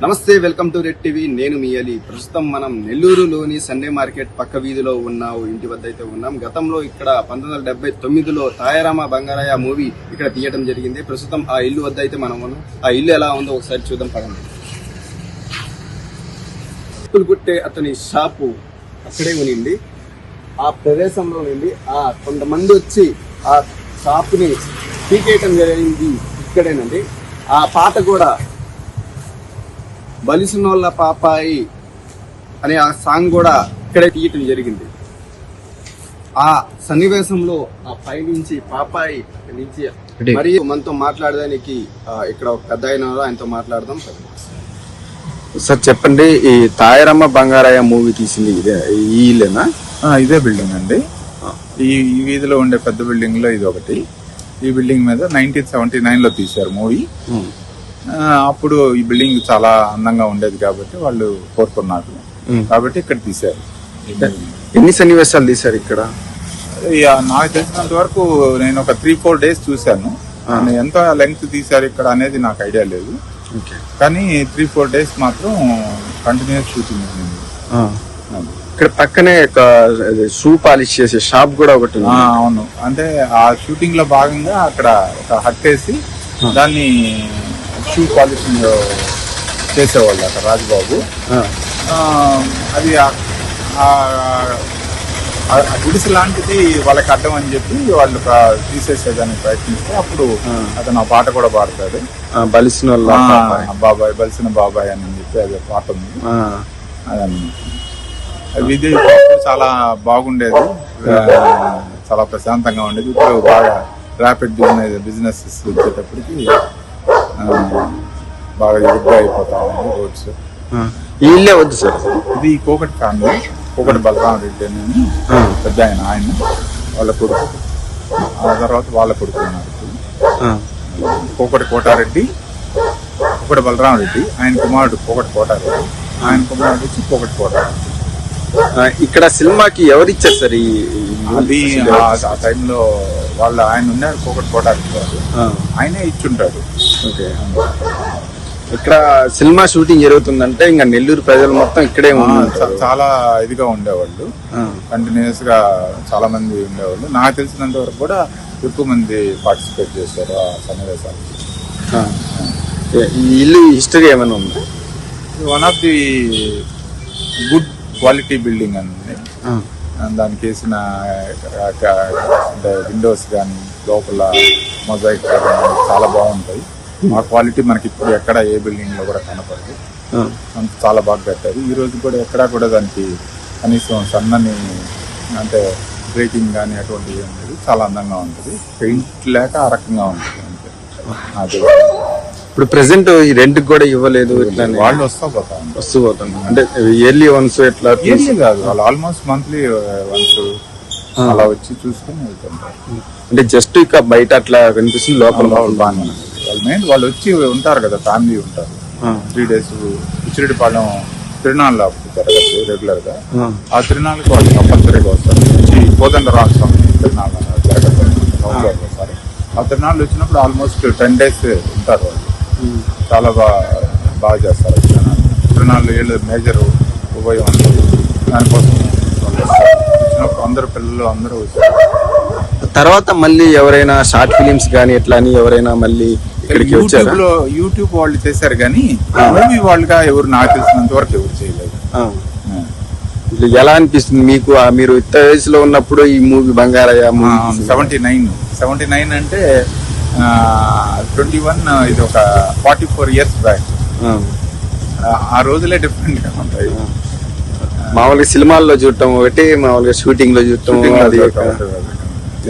నమస్తే, welcome to red TV. నేను మీ అలీ. ప్రస్తుతం మనం నెల్లూరులోని సండే మార్కెట్ పక్క వీధిలో ఉన్న ఇంటి వద్ద అయితే ఉన్నాం. గతంలో ఇక్కడ 1979లో తాయారామ బంగారయ్య మూవీ ఇక్కడ తీయడం జరిగింది. ప్రస్తుతం ఆ ఇల్లు వద్ద అయితే మనం ఉన్నాం. ఆ ఇల్లు ఎలా ఉందో ఒకసారి చూద్దాం పదండి. కుట్టే అతని షాపు అక్కడే ఉనింది. ఆ ప్రదేశంలో నుండి కొంతమంది వచ్చి ఆ షాపుని పీకేయటం జరిగింది ఇక్కడేనండి. ఆ పాట కూడా బలిసినోళ్ళ పాపాయి అనే ఆ సాంగ్ కూడా ఇక్కడే తీయటం జరిగింది. ఆ సన్నివేశంలో ఆ పై నుంచి పాపాయి నుంచి మరియు మనతో మాట్లాడడానికి ఇక్కడ ఒక పెద్ద ఆయనతో మాట్లాడదాం. సార్ చెప్పండి, ఈ తాయారమ్మ బంగారయ్య మూవీ తీసింది ఈ ఇల్లేనా? ఇదే బిల్డింగ్ అండి. ఈ వీధిలో ఉండే పెద్ద బిల్డింగ్ లో ఇది ఒకటి. ఈ బిల్డింగ్ మీద 1979లో తీశారు మూవీ. అప్పుడు ఈ బిల్డింగ్ చాలా అందంగా ఉండేది కాబట్టి వాళ్ళు కోరుకున్నారు, కాబట్టి ఇక్కడ తీశారు. ఎన్ని సన్నివేశాలు తీశారు ఇక్కడ? నాకు తెలిసినంత వరకు నేను ఒక 3-4 డేస్ చూశాను. ఎంత లెంగ్త్ తీశారు ఇక్కడ అనేది నాకు ఐడియా లేదు, కానీ 3-4 డేస్ మాత్రం కంటిన్యూస్ షూటింగ్ ఉంది. ఇక్కడ పక్కనే షూ పాలిష్ చేసే షాప్ కూడా ఒకటి ఉంది. అవును, అంటే ఆ షూటింగ్ లో భాగంగా అక్కడ ఒక హట్ వేసి దాన్ని షూ పాలిషింగ్ చేసేవాళ్ళు అక్కడ రాజుబాబు. అది గుడిసె లాంటిది వాళ్ళకి అడ్డం అని చెప్పి వాళ్ళు తీసేసేదానికి ప్రయత్నిస్తే అప్పుడు అతను ఆ పాట కూడా పాడతాడు, బలిసిన బాబాయ్, బలిసిన బాబాయ్ అని చెప్పి అది పాట ఉంది. అదన్నమాట. ఇది చాలా బాగుండేది, చాలా ప్రశాంతంగా ఉండేది. ఇప్పుడు బాగా ర్యాపిడ్ బిజినెస్ వచ్చేటప్పటికి బాగా ఇరుగ్గా అయిపోతా ఉంది రోడ్స్. ఈ ఇల్లే వద్దు సార్, ఇది కోకటి ఫ్యామిలీ, కోకటి బలరామ రెడ్డి అని పెద్ద ఆయన వాళ్ళ కొడుకు. ఆ తర్వాత వాళ్ళ కొడుకు ఉన్నారు, కోకటి కోటారెడ్డి, కోకటి బలరామ రెడ్డి. ఆయన కుమారుడు కోకటి కోటారెడ్డి, ఆయన కుమారుడు వచ్చి కోకటి కోటారెడ్డి. ఇక్కడ సినిమాకి ఎవరిచ్చారు సార్? అది ఆ టైంలో ఆయన ఉన్నాడు, కోకటి కోటారెడ్డి గారు, ఆయనే ఇచ్చుంటాడు. ఓకే, ఇక్కడ సినిమా షూటింగ్ జరుగుతుందంటే ఇంకా నెల్లూరు ప్రజలు మొత్తం ఇక్కడే చాలా ఇదిగా ఉండేవాళ్ళు, కంటిన్యూస్ గా చాలా మంది ఉండేవాళ్ళు. నాకు తెలిసినంత వరకు కూడా ఎక్కువ మంది పార్టిసిపేట్ చేశారు ఆ సన్నివేశాలకి. ఈ ఇల్లు హిస్టరీ ఏమైనా ఉంది? One of the good quality building అండి. దానికి వేసిన విండోస్ కానీ లోపల మొజాయిక్ చాలా బాగుంటాయి. ఆ క్వాలిటీ మనకి ఇప్పుడు ఎక్కడ ఏ బిల్డింగ్ లో కూడా కనపడదు, చాలా బాగా పెట్టారు. ఈ రోజు కూడా ఎక్కడా కూడా దానికి కనీసం సన్నని అంటే బ్రేకింగ్ కానీ అటువంటివి ఏం లేదు, చాలా అందంగా ఉంటుంది. పెయింట్ లేక ఆ రకంగా ఉంటుంది అంతే. అది ఇప్పుడు ప్రెసెంట్ ఈ రెంట్ కూడా ఇవ్వలేదు, వాళ్ళు వస్తూ పోతాను అంటే ఇయర్లీ వన్స్ ఎట్లా కాదు, వాళ్ళు ఆల్మోస్ట్ మంత్లీ వన్స్ అలా వచ్చి చూసుకుని వెళ్తుంటారు. అంటే జస్ట్ ఇక బయట అట్లా కనిపిస్తుంది, లోపల బాగానే వాళ్ళు వచ్చి ఉంటారు కదా, ఫ్యామిలీ ఉంటారు. 3 days పిచ్చిరెడ్డిపాలెం తిరునాళ్ళు జరగచ్చు రెగ్యులర్ గా. ఆ తిరునాళ్ళకి వాళ్ళు కంపల్సరీగా వస్తారు. కోదండరామ స్వామి తిరునాళ్ళు జరగదు ఒకసారి. ఆ తిరునాళ్ళు వచ్చినప్పుడు ఆల్మోస్ట్ 10 days ఉంటారు వాళ్ళు. చాలా బాగా చేస్తారు తిరునాళ్ళు. ఏళ్ళు మేజర్ ఉభయం ఉంటుంది, దానికోసం వచ్చినప్పుడు అందరు పిల్లలు అందరూ వచ్చారు. తర్వాత మళ్ళీ ఎవరైనా షార్ట్ ఫిలిమ్స్ కానీ ఎట్లా అని ఎవరైనా మళ్ళీ ఇక్కడికి వచ్చారు? యూట్యూబ్ వాళ్ళు చేశారు కానీ మూవీ వాళ్ళుగా ఎవరు నాకు తెలిసినంత వరకు ఎవరు చేయలేదు. ఎలా అనిపిస్తుంది మీకు? మీరు ఇంత వయసులో ఉన్నప్పుడు ఈ మూవీ బంగారయ్య 79 అంటే 21, ఇది ఒక 44 years బ్యాక్. ఆ రోజులే డిఫరెంట్ గా ఉంటాయి. మామూలుగా సినిమాల్లో చూడటం ఒకటి, మామూలుగా షూటింగ్ లో చూడటం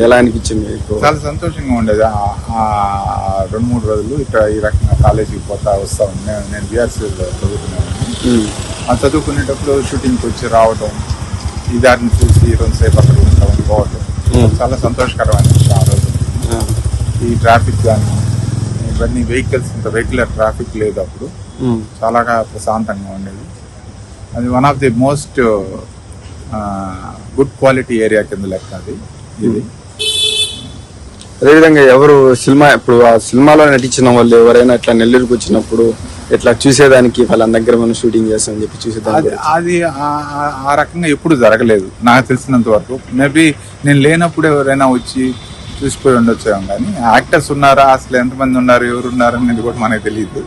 ఎలా అనిపించింది? చాలా సంతోషంగా ఉండేది. 2-3 రోజులు ఇక్కడ ఈ రకంగా కాలేజీకి వస్తా ఉన్నాను. నేను బిఆర్సీలో చదువుకున్నాను. ఆ చదువుకునేటప్పుడు షూటింగ్కి వచ్చి రావడం, ఈ దారిని చూసి 2 సేపు అక్కడ ఉంటాం, పోవటం చాలా సంతోషకరమైన విషయం. ఆ రోజు ఈ ట్రాఫిక్ కానీ ఇవన్నీ ఇంత వెహికులర్ ట్రాఫిక్ లేదు అప్పుడు, చాలా ప్రశాంతంగా ఉండేది. అది one of the most good quality area కింద లెక్క అది ఇది. అదేవిధంగా ఎవరు సినిమా ఇప్పుడు ఆ సినిమాలో నటించిన వాళ్ళు ఎవరైనా ఇట్లా నెల్లూరుకి వచ్చినప్పుడు ఇట్లా చూసేదానికి వాళ్ళ దగ్గర మనం షూటింగ్ చేస్తామని చెప్పి చూసేదానికి అది ఆ రకంగా ఎప్పుడు జరగలేదు నాకు తెలిసినంత వరకు. మేబీ నేను లేనప్పుడు ఎవరైనా వచ్చి చూసిపోయి ఉండొచ్చాం, కానీ యాక్టర్స్ ఉన్నారా, అసలు ఎంతమంది ఉన్నారు, ఎవరు ఉన్నారు అనేది కూడా మనకు తెలియదు.